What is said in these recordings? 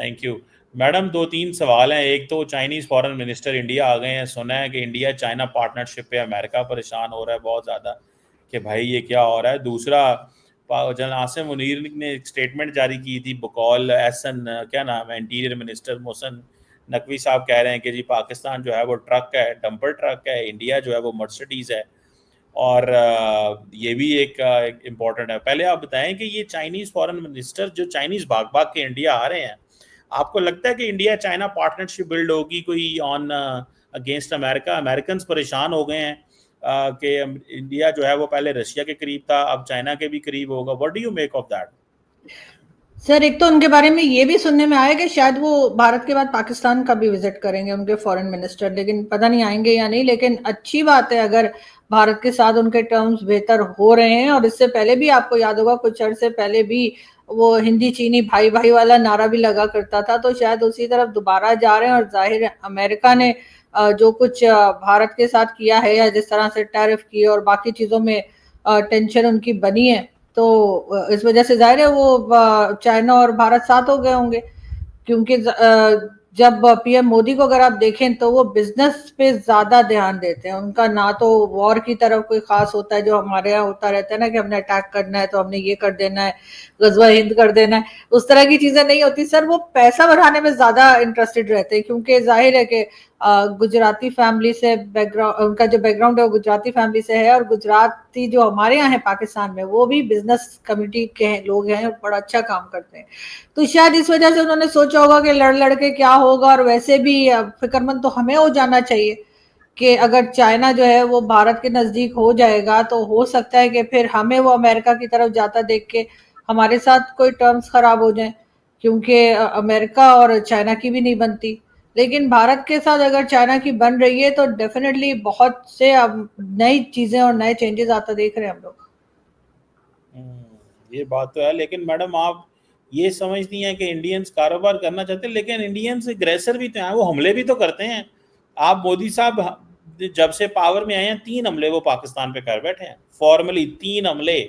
Thank you madam. दो तीन सवाल हैं। एक तो चाइनीज फॉरेन मिनिस्टर इंडिया आ गए हैं, सुना है कि इंडिया चाइना पार्टनरशिप पे अमेरिका परेशान हो रहा है बहुत ज़्यादा कि भाई ये क्या हो रहा है। दूसरा, जनरल आसिम मुनीर ने एक स्टेटमेंट जारी की थी, बकौल एहसन क्या नाम है इंटीरियर मिनिस्टर मोहसिन नकवी साहब कह रहे हैं कि जी पाकिस्तान जो है वो ट्रक है, डंपर ट्रक है, इंडिया जो है वो मर्सिडीज़ है। और ये भी एक इम्पॉर्टेंट है। पहले आप बताएं कि ये चाइनीज़ फॉरेन मिनिस्टर जो चाइनीज़ भाग भाग के इंडिया आ रहे हैं, आपको लगता है कि इंडिया चाइना पार्टनरशिप बिल्ड होगी कोई ऑन अगेंस्ट अमेरिका? अमेरिकन परेशान हो गए हैं कि इंडिया जो है वो पहले रशिया के करीब था, अब चाइना के भी करीब होगा। What do you make of that? Sir, एक तो उनके बारे में ये भी सुनने में आया कि शायद वो भारत के बाद पाकिस्तान का भी विजिट करेंगे उनके फॉरेन मिनिस्टर, लेकिन पता नहीं आएंगे या नहीं। लेकिन अच्छी बात है अगर भारत के साथ उनके टर्म्स बेहतर हो रहे हैं। और इससे पहले भी आपको याद होगा, कुछ अर्से पहले भी वो हिंदी चीनी भाई भाई वाला नारा भी लगा करता था, तो शायद उसी तरफ दोबारा जा रहे हैं। और जाहिर है अमेरिका ने जो कुछ भारत के साथ किया है, या जिस तरह से टैरिफ किए और बाकी चीजों में टेंशन उनकी बनी है, तो इस वजह से जाहिर है वो चाइना और भारत साथ हो गए होंगे। क्योंकि जब पीएम मोदी को अगर आप देखें तो वो बिजनेस पे ज्यादा ध्यान देते हैं। उनका ना तो वॉर की तरफ कोई खास होता है, जो हमारे यहाँ होता रहता है ना कि हमने अटैक करना है तो हमने ये कर देना है, गजवा हिंद कर देना है, उस तरह की चीजें नहीं होती। सर, वो पैसा बढ़ाने में ज्यादा इंटरेस्टेड रहते हैं, क्योंकि जाहिर है कि गुजराती फैमिली से बैकग्राउंड, उनका जो बैकग्राउंड है वो गुजराती फैमिली से है। और गुजराती जो हमारे यहाँ है पाकिस्तान में, वो भी बिजनेस कम्युनिटी के लोग हैं, बड़ा अच्छा काम करते हैं। तो शायद इस वजह से उन्होंने सोचा होगा कि लड़ लड़ के क्या होगा। और वैसे भी फिक्रमंद तो हमें हो जाना चाहिए कि अगर चाइना जो है वो भारत के नजदीक हो जाएगा, तो हो सकता है कि फिर हमें वो अमेरिका की तरफ जाता देख के हमारे साथ कोई टर्म्स खराब हो जाए, क्योंकि अमेरिका और चाइना की भी नहीं बनती। लेकिन भारत के साथ अगर चाइना की बन रही है तो डेफिनेटली बहुत से अब नई चीजें और नए चेंजेस आता देख रहे हैं हम लोग। ये बात तो है, लेकिन मैडम आप ये समझती हैं कि इंडियंस कारोबार करना चाहते हैं, लेकिन इंडियंस एग्रेसर भी तो हैं, वो हमले भी तो करते हैं। आप मोदी साहब जब से पावर में आए हैं 3 हमले वो पाकिस्तान पे कर बैठे हैं, फॉर्मली 3 हमले।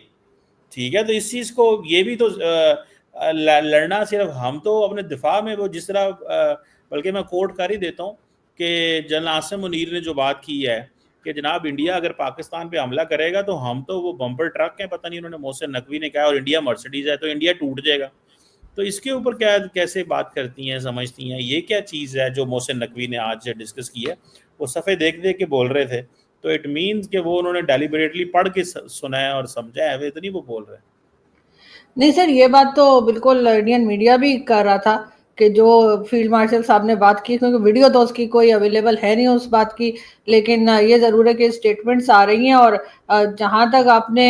ठीक है, तो इस चीज़ को ये भी तो लड़ना सिर्फ हम तो अपने दिफा में वो जिस तरह बल्कि मैं कोट कर ही देता हूँ कि जनरल आसिम मुनीर ने जो बात की है कि जनाब इंडिया अगर पाकिस्तान पे हमला करेगा तो हम तो वो बम्पर ट्रक हैं, पता नहीं उन्होंने मोहसिन नकवी ने कहा, और इंडिया मर्सिडीज है तो इंडिया टूट जाएगा। तो इसके ऊपर क्या कैसे बात करती हैं, समझती हैं ये क्या चीज़ है जो मोहसिन नकवी ने आज डिस्कस की है? वो सफ़े देख देख के बोल रहे थे, तो इट मीन्स कि वो उन्होंने डेलिबरेटली पढ़ के सुना है और समझा है, वे तो नहीं वो बोल रहे। नहीं सर, ये बात तो बिल्कुल इंडियन मीडिया भी कर रहा था कि जो फील्ड मार्शल साहब ने बात की, क्योंकि वीडियो तो उसकी कोई अवेलेबल है नहीं उस बात की। लेकिन ये जरूर है कि स्टेटमेंट्स आ रही हैं। और जहां तक आपने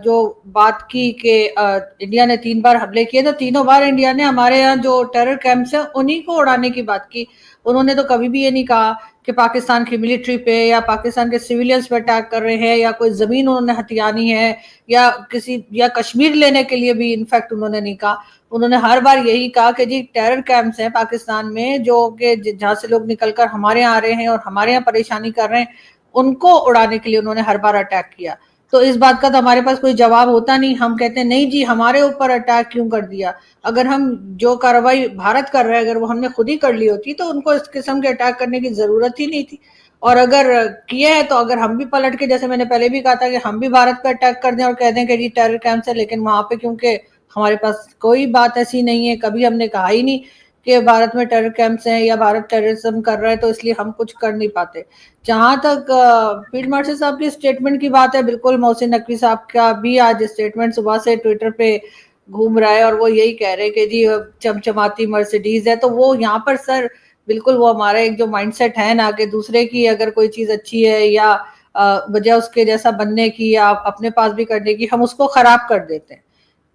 जो बात की कि इंडिया ने 3 बार हमले किए, तो तीनों बार इंडिया ने हमारे यहाँ जो टेरर कैंप्स हैं उन्हीं को उड़ाने की बात की। उन्होंने तो कभी भी ये नहीं कहा कि पाकिस्तान की मिलिट्री पे या पाकिस्तान के सिविलियंस पे अटैक कर रहे हैं, या कोई जमीन उन्होंने हथियानी है, या किसी या कश्मीर लेने के लिए भी इनफैक्ट उन्होंने नहीं कहा। उन्होंने हर बार यही कहा कि जी टेरर कैंप्स हैं पाकिस्तान में, जो कि जहां से लोग निकलकर हमारे यहाँ आ रहे हैं और हमारे यहाँ परेशानी कर रहे हैं, उनको उड़ाने के लिए उन्होंने हर बार अटैक किया। तो इस बात का तो हमारे पास कोई जवाब होता नहीं। हम कहते हैं नहीं जी, हमारे ऊपर अटैक क्यों कर दिया? अगर हम जो कार्रवाई भारत कर रहे हैं अगर वो हमने खुद ही कर ली होती तो उनको इस किस्म के अटैक करने की जरूरत ही नहीं थी। और अगर किए हैं तो अगर हम भी पलट के, जैसे मैंने पहले भी कहा था कि हम भी भारत पर अटैक कर दें और कह दें कि जी टेरर कैंप है, लेकिन वहां पे क्योंकि हमारे पास कोई बात ऐसी नहीं है, कभी हमने कहा ही नहीं कि भारत में टेरर कैंप्स हैं या भारत टेररिज्म कर रहा है, तो इसलिए हम कुछ कर नहीं पाते। जहां तक फील्ड मार्शल साहब की स्टेटमेंट की बात है, बिल्कुल मोहसिन नकवी साहब का भी आज स्टेटमेंट सुबह से ट्विटर पे घूम रहा है और वो यही कह रहे हैं कि जी चमचमाती मर्सिडीज है। तो वो यहाँ पर सर बिल्कुल वो हमारा एक जो माइंडसेट है ना कि दूसरे की अगर कोई चीज अच्छी है या वजह उसके जैसा बनने की या अपने पास भी करने की, हम उसको खराब कर देते हैं।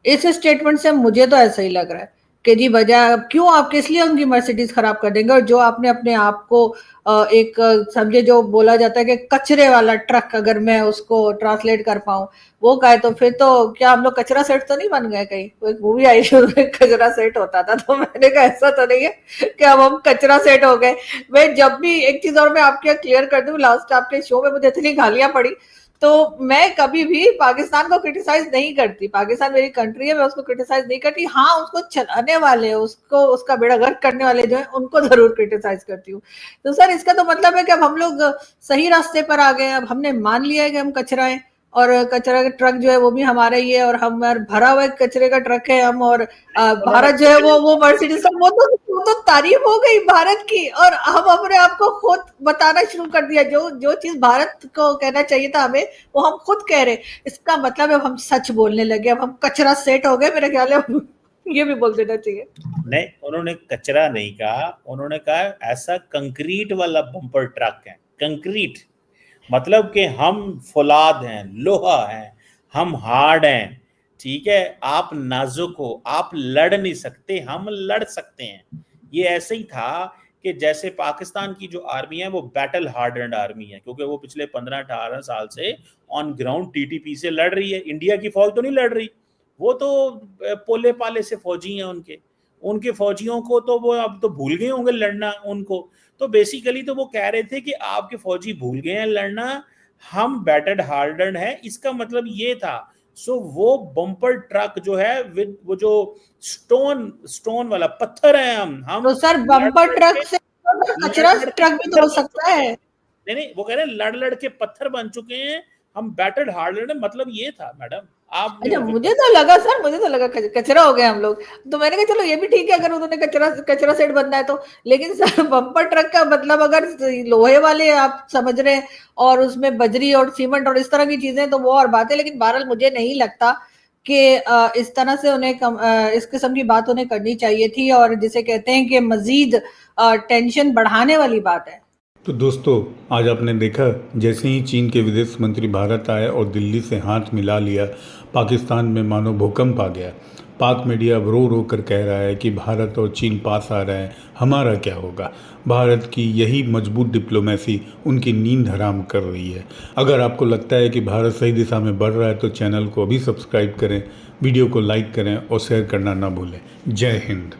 इस स्टेटमेंट से मुझे तो ऐसा ही लग रहा है कि जी वजह क्यों, आप किस लिए उनकी मर्सिडीज खराब कर देंगे? और जो आपने अपने आप को एक समझे, जो बोला जाता है कि कचरे वाला ट्रक, अगर मैं उसको ट्रांसलेट कर पाऊं, वो कहे तो फिर तो क्या हम लोग कचरा सेट तो नहीं बन गए? कहीं कोई मूवी आई शुरू में कचरा सेट होता था, तो मैंने कहा ऐसा तो नहीं है कि अब हम कचरा सेट हो गए। मैं जब भी एक चीज और मैं आपके क्लियर कर दूं, लास्ट आपके शो में मुझे इतनी गालियां पड़ी, तो मैं कभी भी पाकिस्तान को क्रिटिसाइज नहीं करती, पाकिस्तान मेरी कंट्री है, मैं उसको क्रिटिसाइज नहीं करती। हाँ, उसको चलाने वाले, उसको उसका बेड़ा गर्क करने वाले जो है उनको जरूर क्रिटिसाइज करती हूँ। तो सर इसका तो मतलब है कि अब हम लोग सही रास्ते पर आ गए, अब हमने मान लिया है कि हम कचरा है, और कचरा का ट्रक जो है वो भी हमारा ही है, और हम भरा हुआ कचरे का ट्रक है हम, और उन्होंने भारत जो है वो मर्सिडीज, वो तो तारीफ हो गई भारत की, और हम अपने आप को खुद बताना शुरू कर दिया, जो जो चीज भारत को कहना चाहिए था हमें, वो हम खुद कह रहे। इसका मतलब है अब हम सच बोलने लगे, अब हम कचरा सेट हो गए, मेरा ख्याल है ये भी बोल देना चाहिए। नहीं, उन्होंने कचरा नहीं कहा, उन्होंने कहा ऐसा कंक्रीट वाला बम्पर ट्रक है। कंक्रीट मतलब कि हम फौलाद हैं, लोहा हैं, हम हार्ड हैं, ठीक है, आप नाजुक हो, आप लड़ नहीं सकते, हम लड़ सकते हैं। ये ऐसे ही था कि जैसे पाकिस्तान की जो आर्मी है वो बैटल हार्डन्ड आर्मी है, क्योंकि वो पिछले 15-18 साल से ऑन ग्राउंड टीटीपी से लड़ रही है। इंडिया की फौज तो नहीं लड़ रही, वो तो पोले पाले से फौजी हैं उनके, उनके फौजियों को तो वो अब तो भूल गए होंगे लड़ना उनको। तो बेसिकली तो वो कह रहे थे कि आपके फौजी भूल गए हैं लड़ना, हम बैटर्ड हार्डन है, इसका मतलब ये था। सो वो बम्पर ट्रक जो है विद वो जो स्टोन वाला पत्थर है, हम तो सर लड़ बम्पर लड़ ट्रक के से कचरा ट्रक भी तो पत्थर हो बन सकता चुके हैं। है। नहीं नहीं, वो कह रहे हैं लड़ लड़ के पत्थर बन चुके हैं, हम बैटर्ड हार्डन, मतलब ये था मैडम। आपने अच्छा, वो फिर मुझे तो लगा सर, मुझे तो लगा कचरा हो गया हम लोग, तो मैंने कहा चलो ये भी ठीक है अगर उन्होंने कचरा कचरा सेट बनना है तो। लेकिन सर बम्पर ट्रक का मतलब अगर लोहे वाले आप समझ रहे हैं और उसमें बजरी और सीमेंट और इस तरह की चीजें, तो वो और बात है। लेकिन बहरहाल मुझे नहीं लगता कि इस तरह से उन्हें इस किस्म की बात उन्हें करनी चाहिए थी, और जिसे कहते हैं कि मजीद टेंशन बढ़ाने वाली बात है। तो दोस्तों, आज आपने देखा जैसे ही चीन के विदेश मंत्री भारत आए और दिल्ली से हाथ मिला लिया, पाकिस्तान में मानो भूकंप आ गया। पाक मीडिया अब रो रो कर कह रहा है कि भारत और चीन पास आ रहे हैं, हमारा क्या होगा। भारत की यही मजबूत डिप्लोमेसी उनकी नींद हराम कर रही है। अगर आपको लगता है कि भारत सही दिशा में बढ़ रहा है तो चैनल को अभी सब्सक्राइब करें, वीडियो को लाइक करें और शेयर करना ना भूलें। जय हिंद।